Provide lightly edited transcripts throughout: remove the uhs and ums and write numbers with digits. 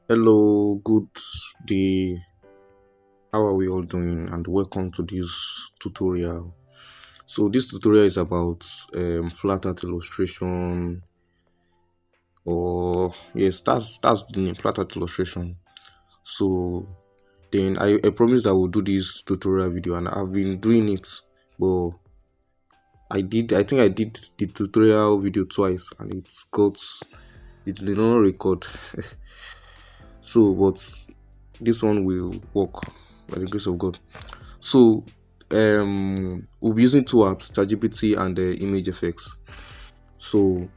Hello, good day. How are we all doing? And welcome to this tutorial. So this tutorial is about flat art illustration, or yes, that's the name, flat art illustration. So then I promised that we'll do this tutorial video, and I've been doing it, but I think I did the tutorial video twice, and it did not record. So, but this one will work by the grace of God. So we'll be using two apps, ChatGPT and image effects. So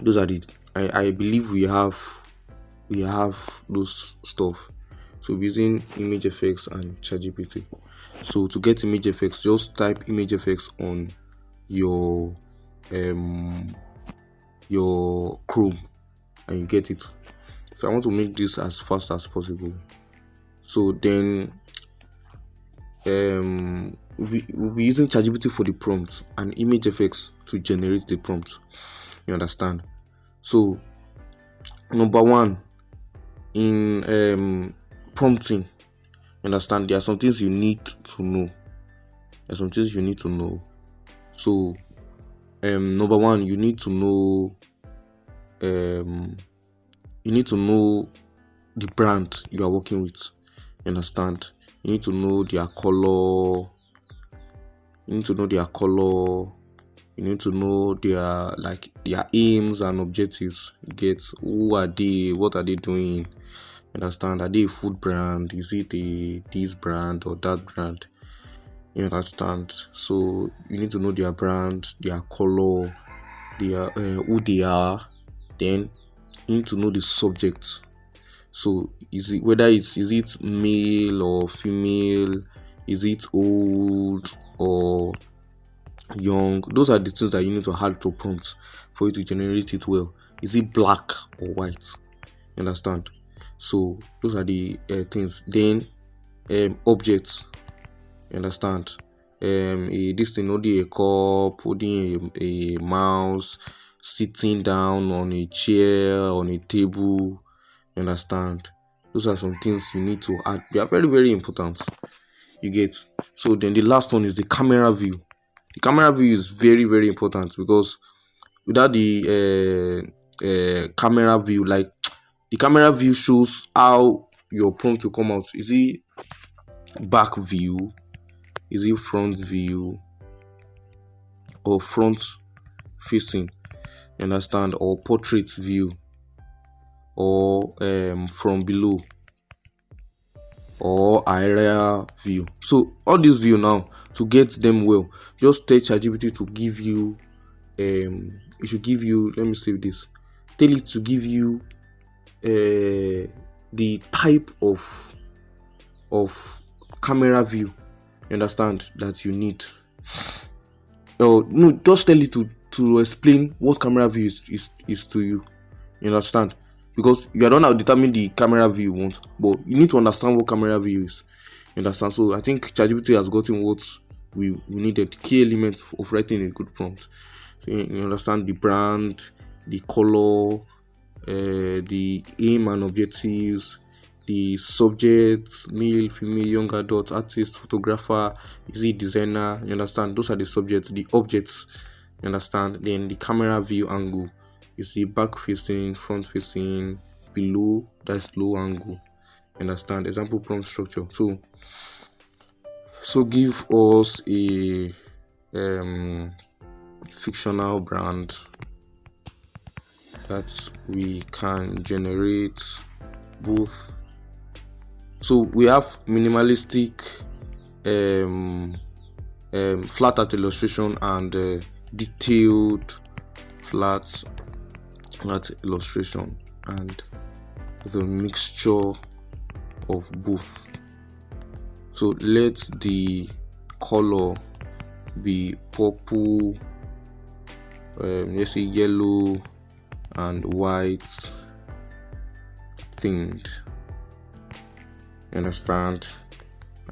those are the I believe we have those stuff. So we're using image effects and ChatGPT. So to get image effects, just type image effects on your um your Chrome and you get it. So I want to make this as fast as possible. So then we'll be using ChatGPT for the prompt and image effects to generate the prompt. You understand? So number one, in prompting, you understand, there are some things you need to know. So number one, you need to know the brand you are working with. You understand? You need to know their color. You need to know their color. You need to know their aims and objectives. You get, who are they? What are they doing? You understand? Are they a food brand? Is it this brand or that brand? You understand? So you need to know their brand, their color, their who they are. Then you need to know the subject. So is it male or female? Is it old or young? Those are the things that you need to add to prompt for you to generate it well. Is it black or white? You understand? So those are the things. Then objects. You understand? This thing holding a cup, holding a mouse, sitting down on a chair, on a table. You understand? Those are some things you need to add. They are very, very important. You get. So then the last one is the camera view. The camera view is very, very important because without the camera view, like the camera view shows how your prompt will come out. Is it back view? Is it front view? Or front facing? You understand? Or portrait view? Or from below? Or aerial view? So all these view now, to get them well, just tell ChatGPT to give you it should give you, let me save this, tell it to give you the type of camera view, you understand, that you need. Oh no, just tell it to explain what camera view is to you. You understand? Because you are not now determine the camera view you want, but you need to understand what camera view is. You understand? So I think ChatGPT has gotten what we needed, key elements of writing a good prompt. So you understand the brand, the color, the aim and objectives, the subject, male, female, young adult, artist, photographer, is it designer? You understand? Those are the subjects, the objects. You understand? Then the camera view angle. You see back facing, front facing, below, that's low angle. You understand? Example prompt structure. So give us a fictional brand that we can generate both. So we have minimalistic flat art illustration and detailed flat art illustration, and the mixture of both. So let the color be purple, let's say yellow and white themed. Understand?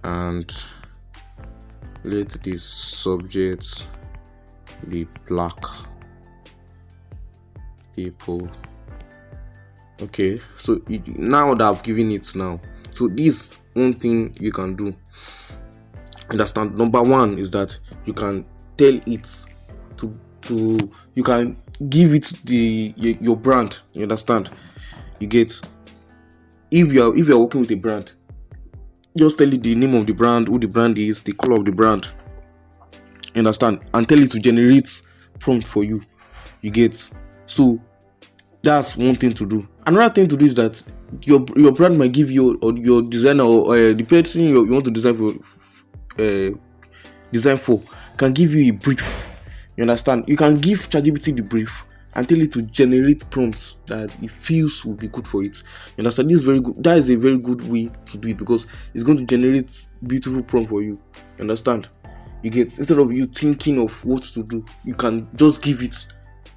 And let the subject be black people. Okay, so now that I've given it now, so this one thing you can do, understand, number one is that you can tell it to you can give it your brand, you understand, you get. If you're working with a brand, just tell it the name of the brand, who the brand is, the color of the brand, you understand, and tell it to generate prompt for you, you get. So that's one thing to do. Another thing to do is that your brand might give you, or your designer, or the person you want to design for can give you a brief, you understand. You can give ChatGPT the brief and tell it to generate prompts that it feels will be good for it, you understand. This is very good. That is a very good way to do it, because it's going to generate beautiful prompt for you, you understand, you get. Instead of you thinking of what to do, you can just give it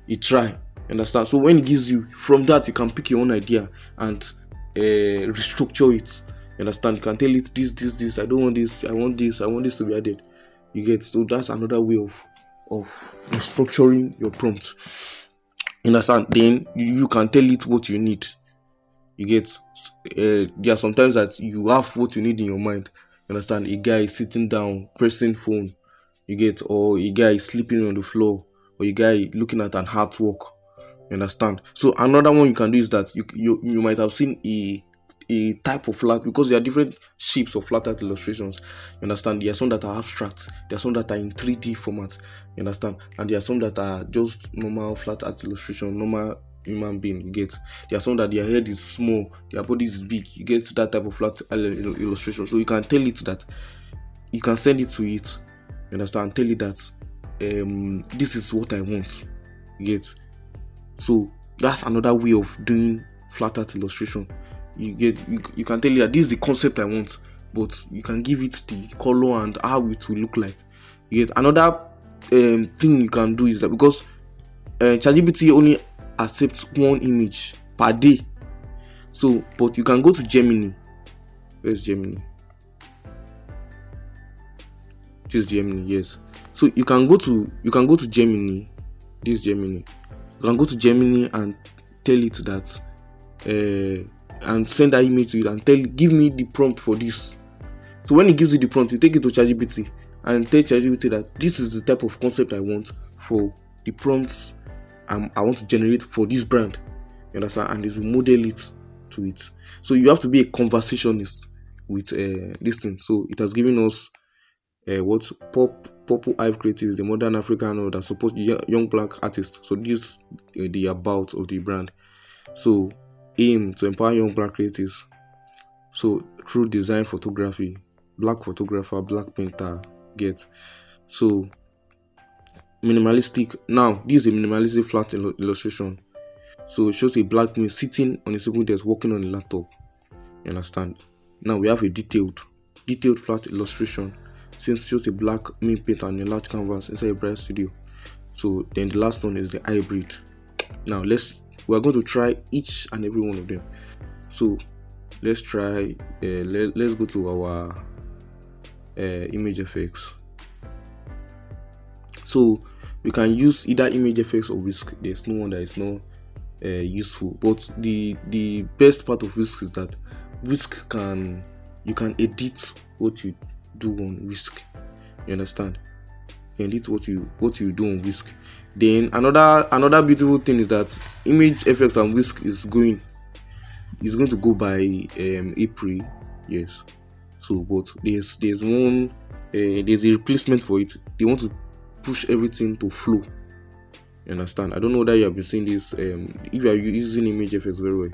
a try, understand. So when it gives you, from that you can pick your own idea and restructure it, understand. You can tell it this, I don't want this, I want this to be added, you get. So that's another way of restructuring your prompt, understand. Then you can tell it what you need, you get. There are sometimes that you have what you need in your mind, understand. A guy is sitting down pressing phone, you get, or a guy is sleeping on the floor, or a guy looking at an artwork, you understand. So another one you can do is that you might have seen a type of flat, because there are different shapes of flat art illustrations, you understand. There are some that are abstract, there are some that are in 3D format, you understand, and there are some that are just normal flat art illustration, normal human being, you get. There are some that their head is small, their body is big, you get, that type of flat illustration. So you can tell it that, you can send it to it, you understand, tell it that this is what I want, you get. So that's another way of doing flat art illustration, you get. You can tell it that this is the concept I want, but you can give it the color and how it will look like, you get. Another thing you can do is that, because ChatGPT only accepts one image per day, so but you can go to Gemini. Where's Gemini? This is Gemini, yes. So you can go to Gemini. This Gemini, you can go to Gemini and tell it that and send that image to it and give me the prompt for this. So when it gives you the prompt, you take it to ChatGPT and tell ChatGPT that this is the type of concept I want for the prompts I want to generate for this brand, you understand, and it will model it to it. So you have to be a conversationist with this thing. So it has given us what Purple Hive Creative is the modern African that supports young black artists. So this the about of the brand. So aim to empower young black creatives. So through design, photography, black photographer, black painter, get. So minimalistic. Now this is a minimalistic flat illustration. So it shows a black man sitting on a simple desk working on a laptop, you understand. Now we have a detailed flat illustration, since it shows a black main painter on a large canvas inside a bright studio. So then the last one is the hybrid. Now we are going to try each and every one of them. So let's try let's go to our image effects. So we can use either image effects or whisk. There's no one that is not useful, but the best part of whisk is that whisk you can edit what you do on whisk, you understand. You edit what you do on whisk. Then another beautiful thing is that image effects and whisk is going to go by April, yes. So but there's one there's a replacement for it. They want to push everything to flow, you understand. I don't know that you have been seeing this if you are using image effects very well.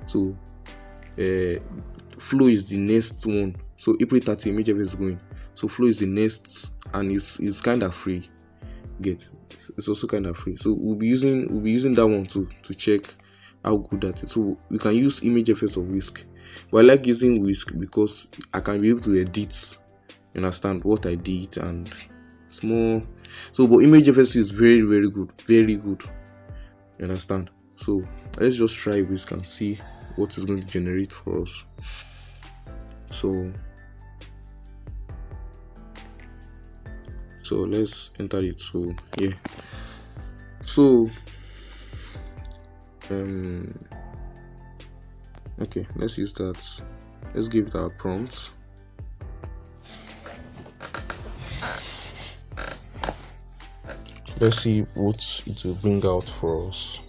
So flow is the next one. So April 30 image effects is going, so flow is the next, and it's kind of free, get. It's also kind of free. So we'll be using that one too to check how good that is. So we can use image effects or whisk, but I like using whisk because I can be able to edit, you understand, what I did, and it's more. So but image effects is very good, you understand. So let's just try whisk and see what is going to generate for us. So let's enter it. So yeah, so Okay, let's use that. Let's give it our prompt. Let's see what it will bring out for us.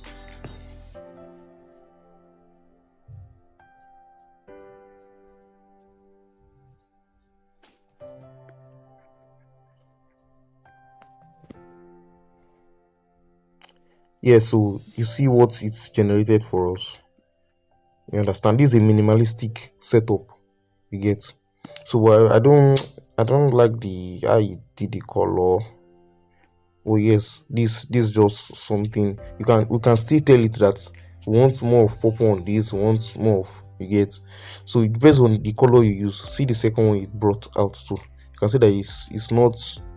Yeah, so you see what it's generated for us. You understand? This is a minimalistic setup. You get? So I don't like the how you did the color. Oh yes, this is just something we can still tell it that we want more of purple on this, we want more of, you get. So it depends on the color you use. See the second one it brought out too. You can see that it's not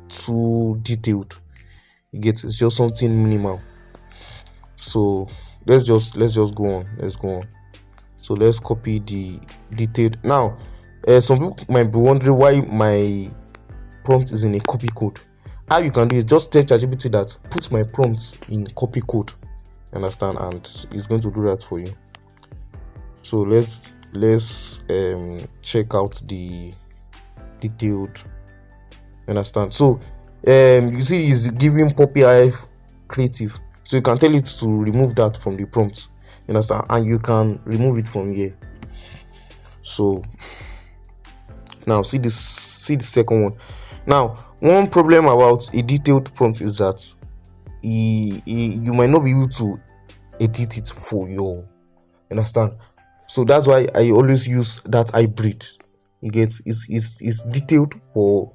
too detailed. You get, it's just something minimal. So let's just go on. Let's go on. So let's copy the detailed. Now, some people might be wondering why my prompt is in a copy code. How you can do it, just tell ChatGPT that put my prompt in copy code, understand, and it's going to do that for you. So let's check out the detailed, understand. So you see it's giving Poppy Hive creative, so you can tell it to remove that from the prompt, you understand, and you can remove it from here. So now see the second one. Now, one problem about a detailed prompt is that you might not be able to edit it for you, understand. So that's why I always use that hybrid. You get, it's detailed, but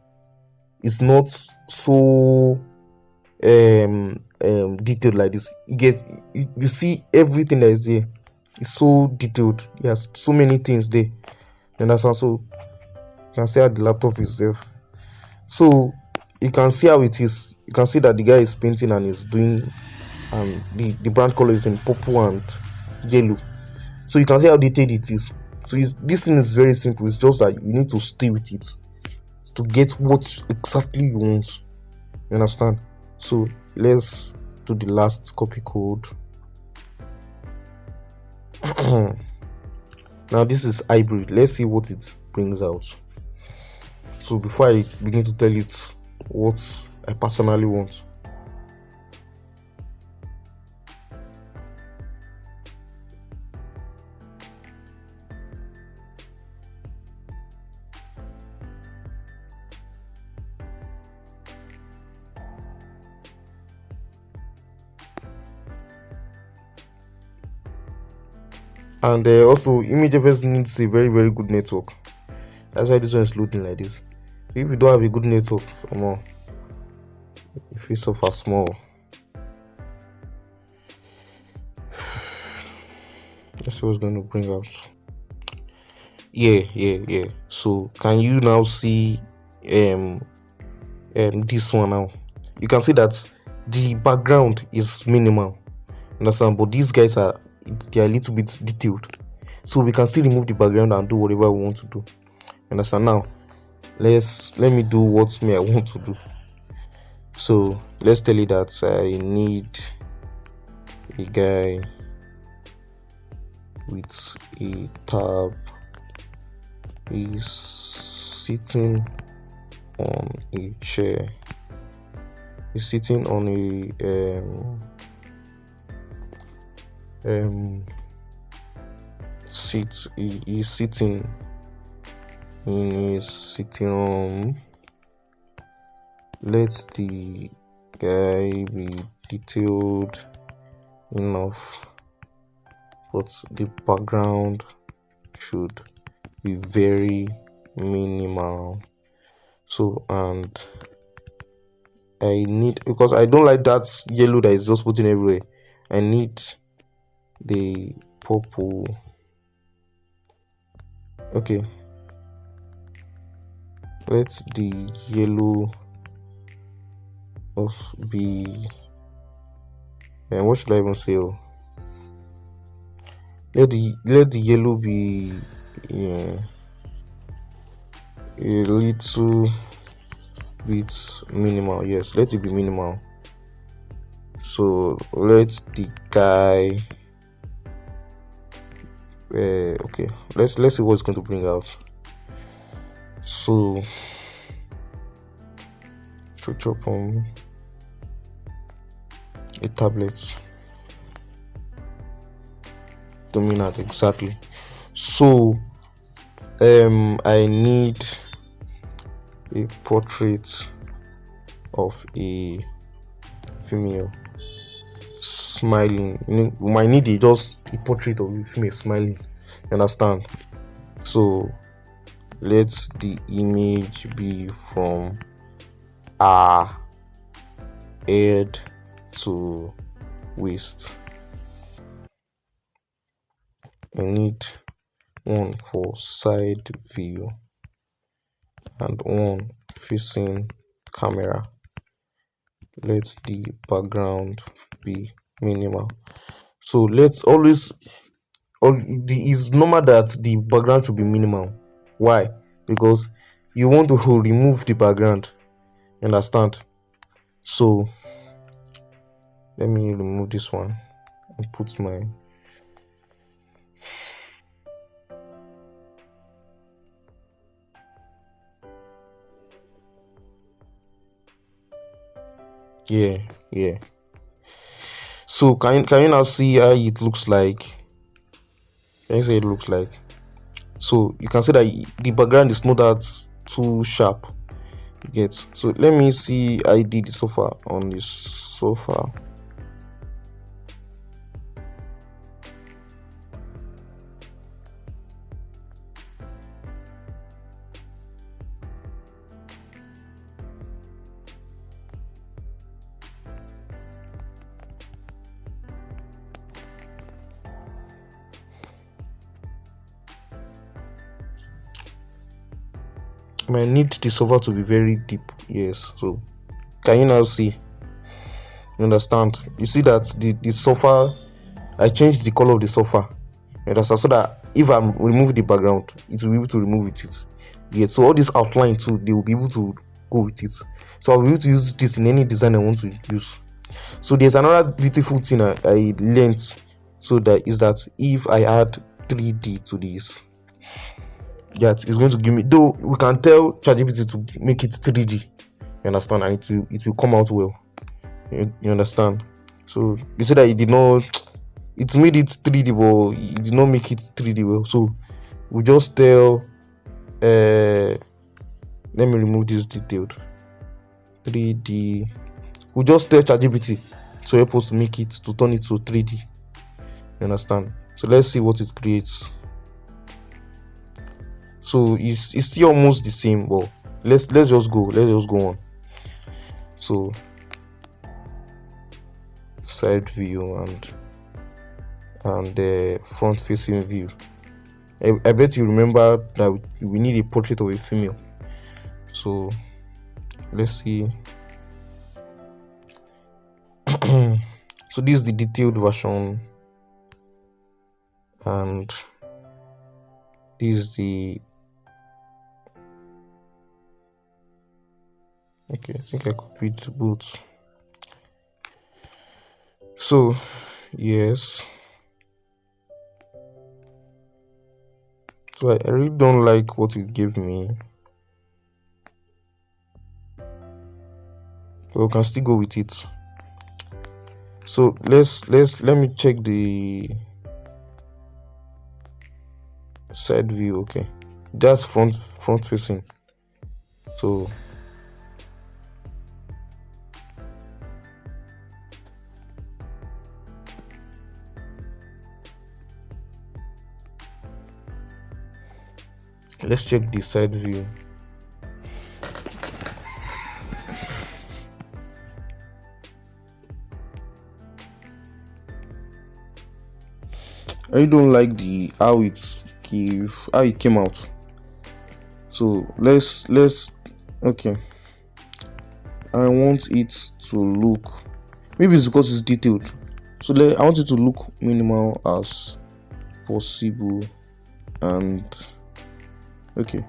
it's not so detailed like this. You get, you see everything that is there. It's so detailed. There's so many things there. And that's also, you can see how the laptop is there. So you can see how it is. You can see that the guy is painting and is doing, the brand color is in purple and yellow. So you can see how detailed it is. So this thing is very simple. It's just that you need to stay with it to get what exactly you want. You understand? So let's do the last copy code. Now this is hybrid. Let's see what it brings out. So before I begin to tell it what I personally want, and also ImageFS needs a very good network. That's why this one is loading like this. If you don't have a good network, come on, if you suffer small. Let's see what's going to bring out. Yeah. So can you now see this one now? You can see that the background is minimal, understand, but these guys are a little bit detailed, so we can still remove the background and do whatever we want to do, understand. Now let me do what I want to do. So let's tell it that I need a guy with a tab. He's sitting on a chair. He's sitting on a seat. He's sitting in his sitting room. Let the guy be detailed enough, but the background should be very minimal. So, and I need, because I don't like that yellow that is just putting everywhere, I need the purple. Okay, let the yellow of be, what should I even say? Let the yellow be a little bit minimal. Yes, let it be minimal. So let the guy Okay, let's see what it's going to bring out. So switch up on a tablet. Dominant, exactly. So I need a portrait of a female smiling. We might need just a portrait of a female smiling. You understand? So let the image be from her head to waist. I need one for side view and one facing camera. Let the background be minimal. So let's always, it's normal that the background should be minimal. Why? Because you want to remove the background. Understand? So let me remove this one and put my yeah. So can you now see how it looks like? Can you see it looks like? So you can see that the background is not that too sharp. You get? So let me see I did the sofa on the sofa. I might need the sofa to be very deep. Yes. So can you now see? You understand? You see that the sofa, I changed the color of the sofa. You understand? So that if I remove the background, it will be able to remove it. Yeah. So all this outline too, they will be able to go with it. So I'll be able to use this in any design I want to use. So there's another beautiful thing I learned. So that is that if I add 3D to this, that is going to give me, though we can tell ChatGPT to make it 3D, you understand, and it will come out well. You understand? So you say that it made it 3D, but it did not make it 3D well. So we just tell let me remove this detailed 3D. We just tell ChatGPT to help us make it, to turn it to 3D. You understand? So let's see what it creates. So it's still almost the same, but let's just go on. So side view and the front facing view. I bet you remember that we need a portrait of a female. So let's see. So this is the detailed version, and this is the, okay, I think I copied both. So yes, so I really don't like what it gave me, but we can still go with it. So let me check the side view. Okay, that's front facing. So let's check the side view. I don't like how it came out. So let's okay. I want it to look, maybe it's because it's detailed. So I want it to look minimal as possible, and okay,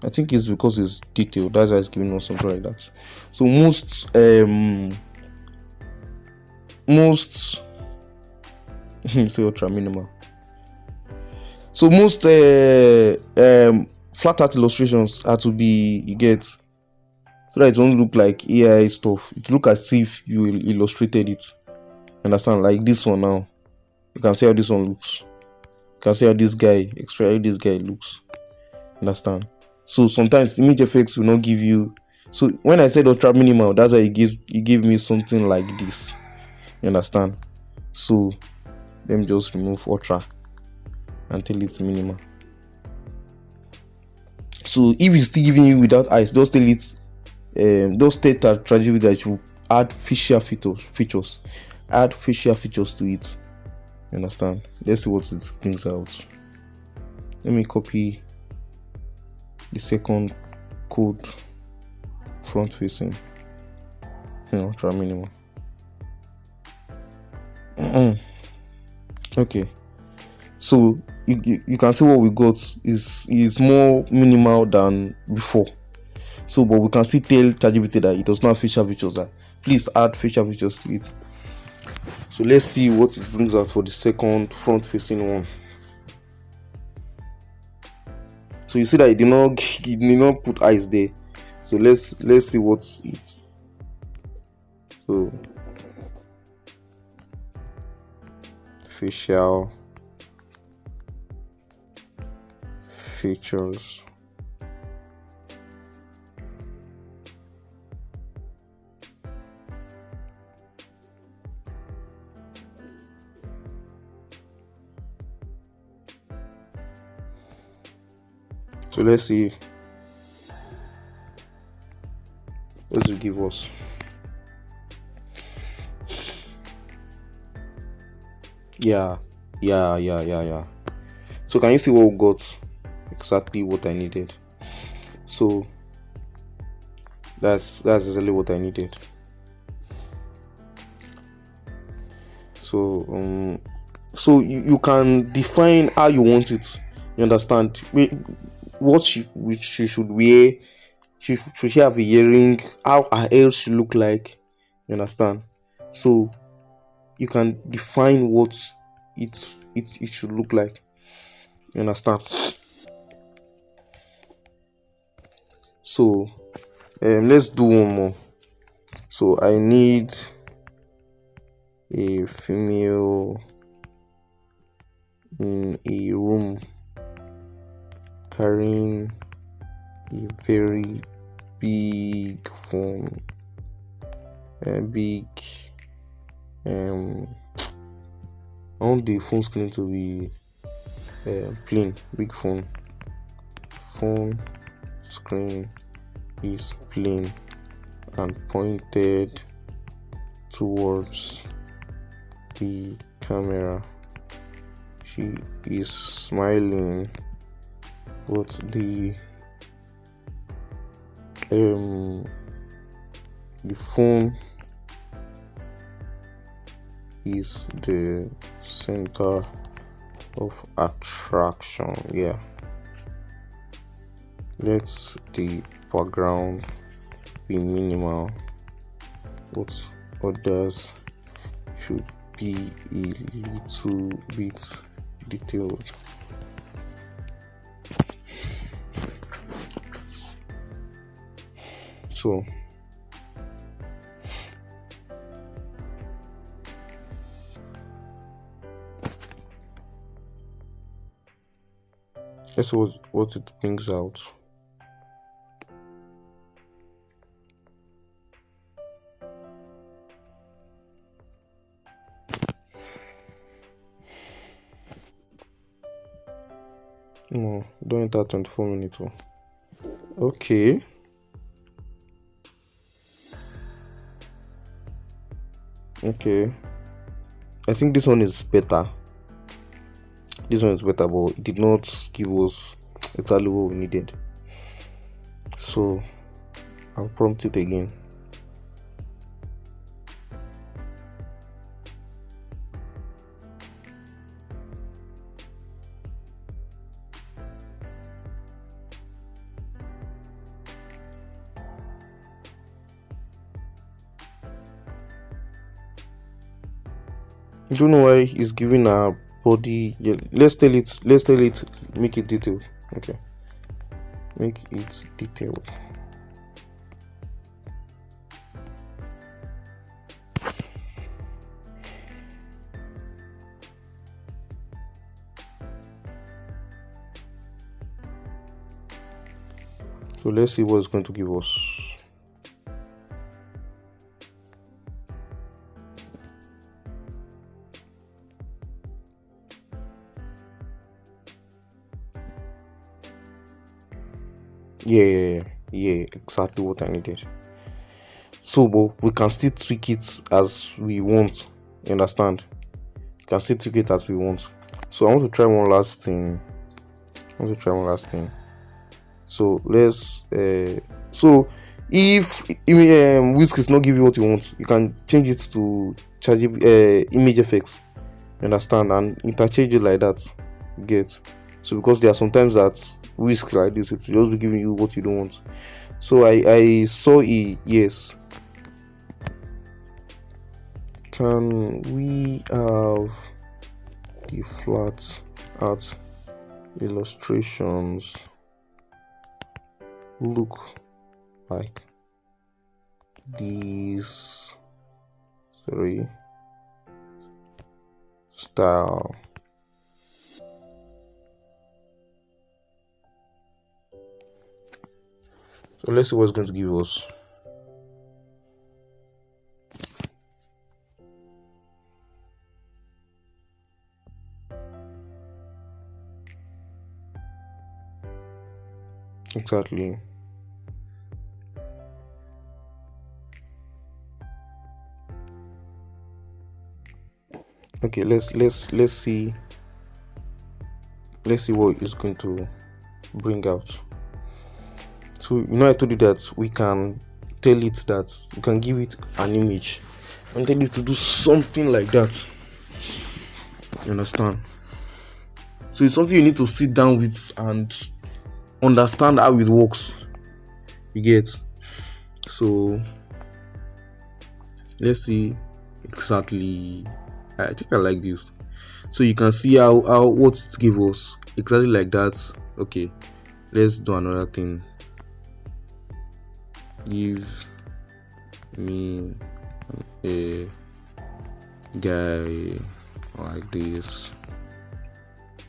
I think it's because it's detailed. That's why it's giving us something like that. So most say ultra minimal. So most flat art illustrations are to be, you get, so that it won't look like AI stuff. It look as if you illustrated it. Understand? Like this one now. You can see how this one looks. You can see how this guy, how this guy looks. Understand? So sometimes image effects will not give you. So when I said ultra minimal, that's why it gave me something like this. You understand? So let me just remove ultra until it's minimal. So if it's still giving you without eyes, just tell it, just state that tragedy that you add facial features, add facial features to it. You understand? Let's see what it brings out. Let me copy the second code, front facing, ultra minimal. Okay, so you can see what we got is more minimal than before. So but we can still tell ChatGPT that it does not have facial features, that please add facial features to it. So let's see what it brings out for the second front facing one. So you see that it did not put eyes there. So let's see what's it. So facial features. So let's see what does it give us. Yeah. So can you see what we got? Exactly what I needed. So that's exactly what I needed. So so you can define how you want it. You understand? What she should wear. Should she have a earring? How her hair should look like? You understand? So you can define what it should look like. You understand? So let's do one more. So I need a female in a room carrying a very big phone. I want the phone screen to be plain. Big phone screen is plain and pointed towards the camera. She is smiling, but the phone is the center of attraction. Yeah. Let the background be minimal, but others should be a little bit detailed. So that's what it brings out. No, don't enter 24 minutes. Okay. I think this one is better. But it did not give us exactly what we needed. So I'll prompt it again. I don't know why it's giving a body. Yeah, let's tell it, make it detailed. Okay, make it detailed. So let's see what it's going to give us. Yeah, exactly what I needed. So, but we can still tweak it as we want. You understand? We can still tweak it as we want. So I want to try one last thing. So let's so if Whisk is not giving you what you want, you can change it to charge image effects. You understand? And interchange it like that. Get. So because there are sometimes that Whisk like this, it will just be giving you what you don't want. So I saw a yes. Can we have the flat art illustrations look like this style? So let's see what's going to give us. Exactly. Okay, let's see what it's going to bring out. So I told you that we can tell it that we can give it an image and tell it to do something like that. You understand? So it's something you need to sit down with and understand how it works. You get? So let's see exactly. I think I like this. So you can see how what it gives us exactly like that. Okay, let's do another thing. Give me a guy like this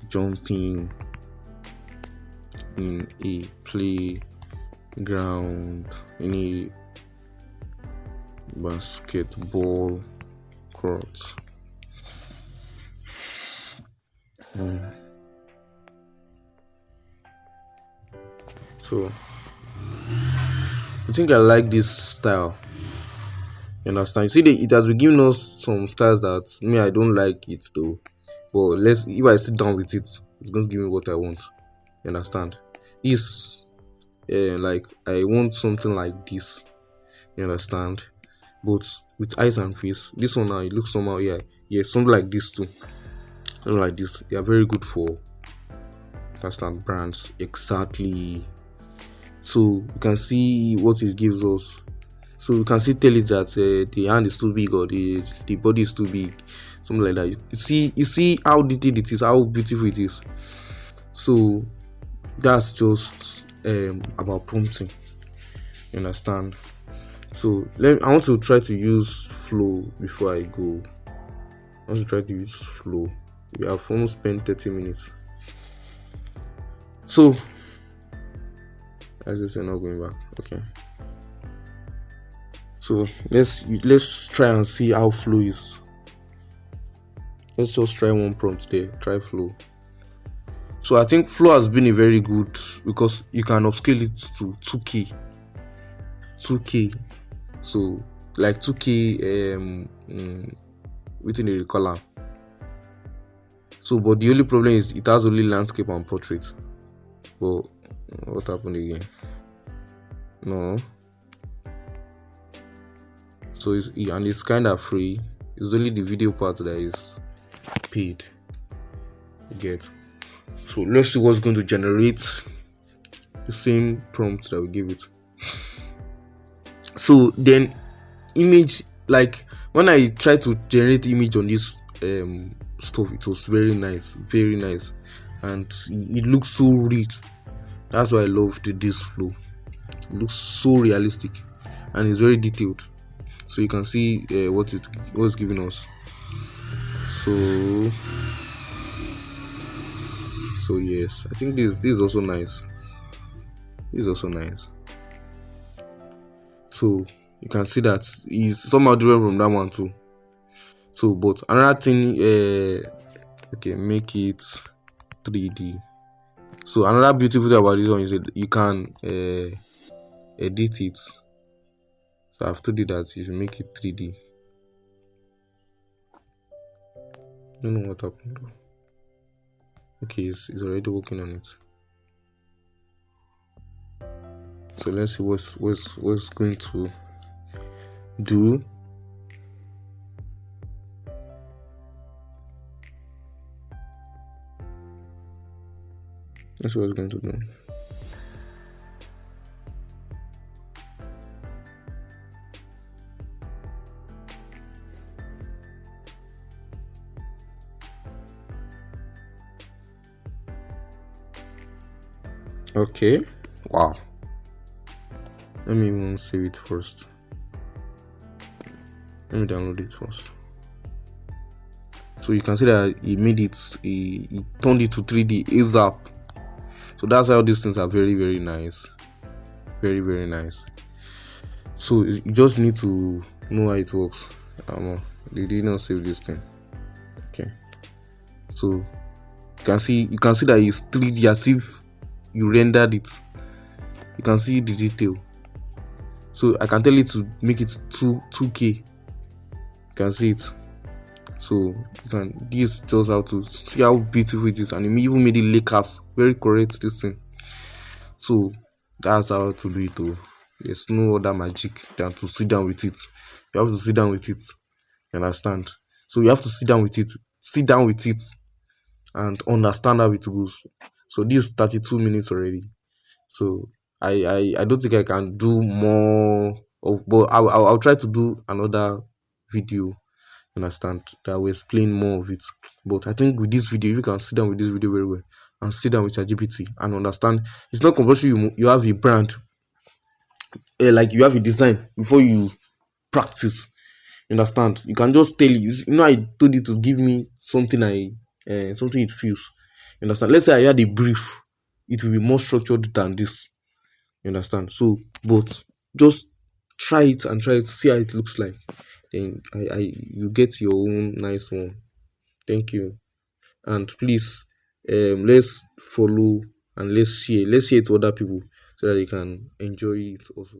jumping in a playground, in a basketball court. So I think I like this style. You understand? You see, it has been giving us some styles that me I don't like it though. But if I sit down with it, it's going to give me what I want. You understand? This like I want something like this. You understand? But with eyes and face. This one now it looks somehow something like this too. Something like this. They are very good for understand brands exactly. So you can see what it gives us. So you can still tell it that the hand is too big or the body is too big, something like that. You see how detailed it is, how beautiful it is. So that's just about prompting. You understand? So I want to try to use flow before I go. I want to try to use flow. We have almost spent 30 minutes. So as I say, not going back. Okay. So let's try and see how flow is. Let's just try one prompt there. Try flow. So I think flow has been a very good because you can upscale it to 2K. 2K. So like 2K within the column. So but the only problem is it has only landscape and portrait. But what happened again? No. So it's kind of free. It's only the video part that is paid. Get. So let's see what's going to generate the same prompt that we give it. So then image, like when I try to generate image on this stuff. It was very nice, and it looks so rich. That's why I loved this flow. It looks so realistic, and it's very detailed. So you can see what was giving us. So yes, I think this is also nice. This is also nice. So you can see that is somehow different from that one too. So, but another thing, okay, make it 3D. So another beautiful thing about this one is that you can edit it. So I've told you that you should make it 3D. Don't know what happened. Okay, it's already working on it. So let's see what's going to do. That's what it's going to do. Okay. Wow. Let me even save it first. Let me download it first. So you can see that he turned it to 3D ASAP. So that's how these things are very, very nice. Very, very nice. So you just need to know how it works. They did not save this thing. Okay. So you can see that it's 3D as if you rendered it. You can see the detail. So I can tell it to make it 2K. You can see it. So this tells how to see how beautiful it is, and it even made it Lakers. Very correct, this thing. So that's how to do it though. There's no other magic than to sit down with it. You have to sit down with it. You understand? So you have to sit down with it and understand how it goes. So this is 32 minutes already. So I don't think I can do more but I'll try to do another video, understand, that will explain more of it. But I think with this video, you can sit down with this video very well and sit down with ChatGPT and understand. It's not compulsory you have a brand, like you have a design before you practice. Understand? You can just tell I told you to give me something something it feels. Understand? Let's say I had a brief, it will be more structured than this. You understand? So, but just try it and see how it looks like. Then you get your own nice one. Thank you. And please, let's follow and let's share it to other people so that they can enjoy it also.